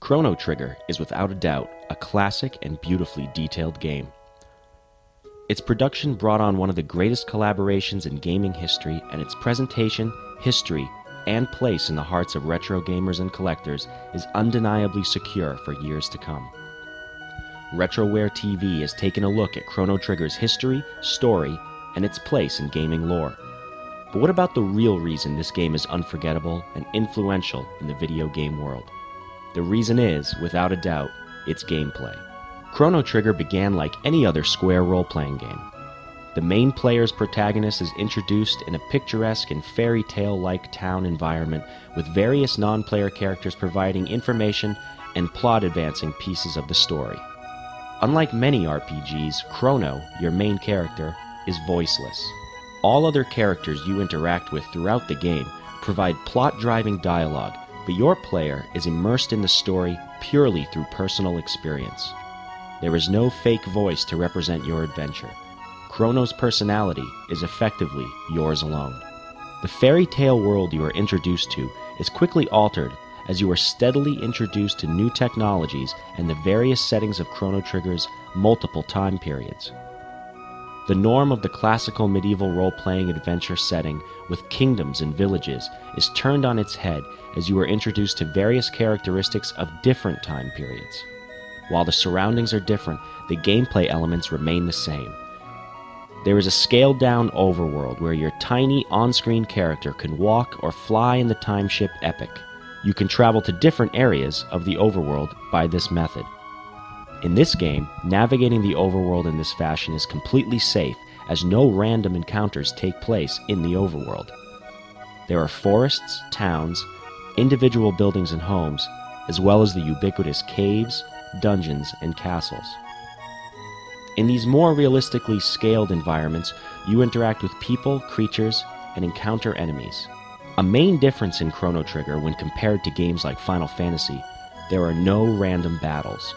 Chrono Trigger is without a doubt a classic and beautifully detailed game. Its production brought on one of the greatest collaborations in gaming history, and its presentation, history, and place in the hearts of retro gamers and collectors is undeniably secure for years to come. Retroware TV has taken a look at Chrono Trigger's history, story, and its place in gaming lore. But what about the real reason this game is unforgettable and influential in the video game world? The reason is, without a doubt, its gameplay. Chrono Trigger began like any other Square role-playing game. The main player's protagonist is introduced in a picturesque and fairy tale-like town environment, with various non-player characters providing information and plot-advancing pieces of the story. Unlike many RPGs, Chrono, your main character, is voiceless. All other characters you interact with throughout the game provide plot-driving dialogue, but your player is immersed in the story purely through personal experience. There is no fake voice to represent your adventure. Chrono's personality is effectively yours alone. The fairy tale world you are introduced to is quickly altered as you are steadily introduced to new technologies and the various settings of Chrono Trigger's multiple time periods. The norm of the classical medieval role-playing adventure setting with kingdoms and villages is turned on its head as you are introduced to various characteristics of different time periods. While the surroundings are different, the gameplay elements remain the same. There is a scaled-down overworld where your tiny on-screen character can walk or fly in the time ship Epic. You can travel to different areas of the overworld by this method. In this game, navigating the overworld in this fashion is completely safe, as no random encounters take place in the overworld. There are forests, towns, individual buildings and homes, as well as the ubiquitous caves, dungeons, and castles. In these more realistically scaled environments, you interact with people, creatures, and encounter enemies. A main difference in Chrono Trigger when compared to games like Final Fantasy, there are no random battles.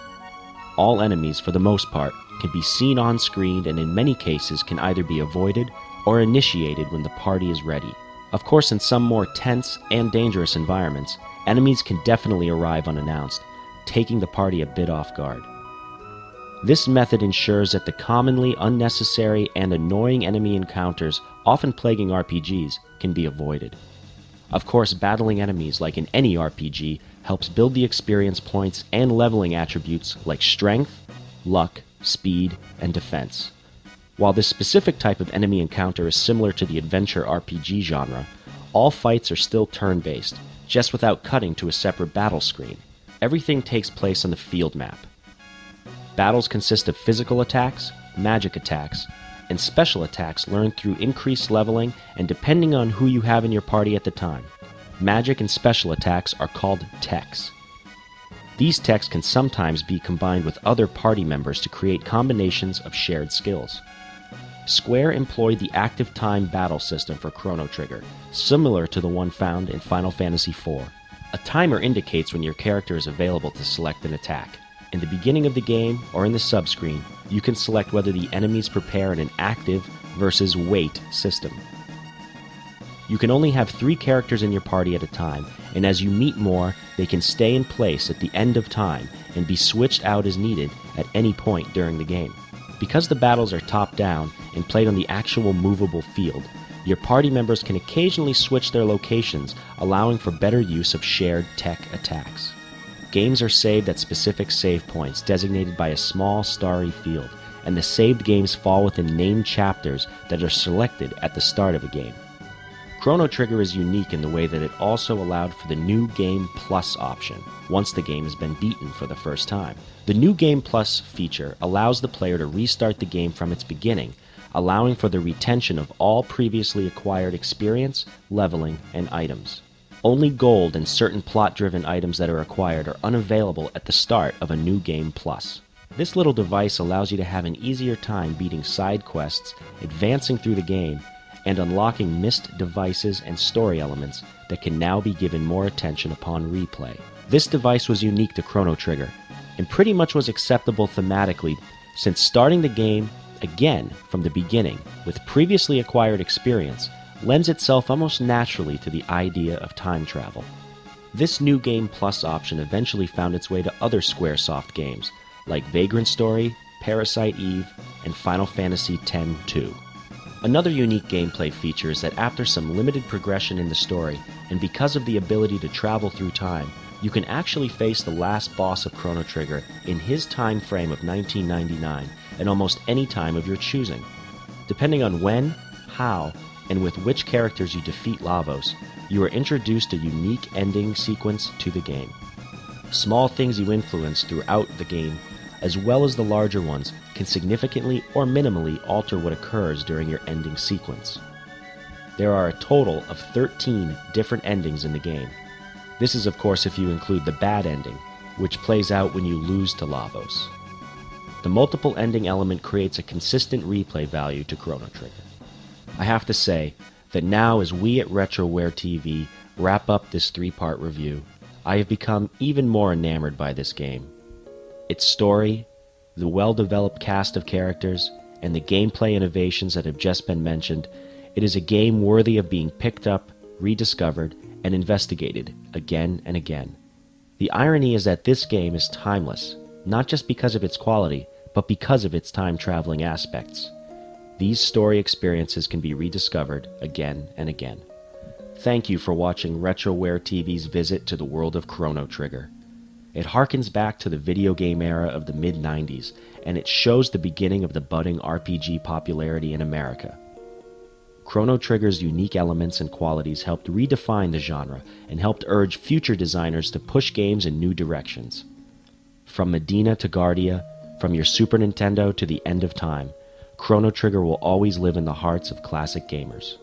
All enemies, for the most part, can be seen on screen and in many cases can either be avoided or initiated when the party is ready. Of course, in some more tense and dangerous environments, enemies can definitely arrive unannounced, taking the party a bit off guard. This method ensures that the commonly unnecessary and annoying enemy encounters often plaguing RPGs can be avoided. Of course, battling enemies like in any RPG helps build the experience points and leveling attributes like strength, luck, speed, and defense. While this specific type of enemy encounter is similar to the adventure RPG genre, all fights are still turn-based, just without cutting to a separate battle screen. Everything takes place on the field map. Battles consist of physical attacks, magic attacks, and special attacks learned through increased leveling and depending on who you have in your party at the time. Magic and special attacks are called techs. These techs can sometimes be combined with other party members to create combinations of shared skills. Square employed the active time battle system for Chrono Trigger, similar to the one found in Final Fantasy IV. A timer indicates when your character is available to select an attack. In the beginning of the game, or in the subscreen, you can select whether the enemies prepare in an active versus wait system. You can only have 3 characters in your party at a time, and as you meet more, they can stay in place at the end of time and be switched out as needed at any point during the game. Because the battles are top-down and played on the actual movable field, your party members can occasionally switch their locations, allowing for better use of shared tech attacks. Games are saved at specific save points designated by a small starry field, and the saved games fall within named chapters that are selected at the start of a game. Chrono Trigger is unique in the way that it also allowed for the New Game Plus option, once the game has been beaten for the first time. The New Game Plus feature allows the player to restart the game from its beginning, allowing for the retention of all previously acquired experience, leveling, and items. Only gold and certain plot-driven items that are acquired are unavailable at the start of a New Game Plus. This little device allows you to have an easier time beating side quests, advancing through the game, and unlocking missed devices and story elements that can now be given more attention upon replay. This device was unique to Chrono Trigger, and pretty much was acceptable thematically, since starting the game again from the beginning with previously acquired experience lends itself almost naturally to the idea of time travel. This New Game Plus option eventually found its way to other Squaresoft games, like Vagrant Story, Parasite Eve, and Final Fantasy X-2. Another unique gameplay feature is that after some limited progression in the story, and because of the ability to travel through time, you can actually face the last boss of Chrono Trigger in his time frame of 1999 at almost any time of your choosing. Depending on when, how, and with which characters you defeat Lavos, you are introduced a unique ending sequence to the game. Small things you influence throughout the game, as well as the larger ones, can significantly or minimally alter what occurs during your ending sequence. There are a total of 13 different endings in the game. This is of course if you include the bad ending, which plays out when you lose to Lavos. The multiple ending element creates a consistent replay value to Chrono Trigger. I have to say that now as we at Retroware TV wrap up this 3-part review, I have become even more enamored by this game. Its story, the well-developed cast of characters, and the gameplay innovations that have just been mentioned, it is a game worthy of being picked up, rediscovered, and investigated again and again. The irony is that this game is timeless, not just because of its quality, but because of its time-traveling aspects. These story experiences can be rediscovered again and again. Thank you for watching Retroware TV's visit to the world of Chrono Trigger. It harkens back to the video game era of the mid-90s, and it shows the beginning of the budding RPG popularity in America. Chrono Trigger's unique elements and qualities helped redefine the genre and helped urge future designers to push games in new directions. From Medina to Guardia, from your Super Nintendo to the end of time, Chrono Trigger will always live in the hearts of classic gamers.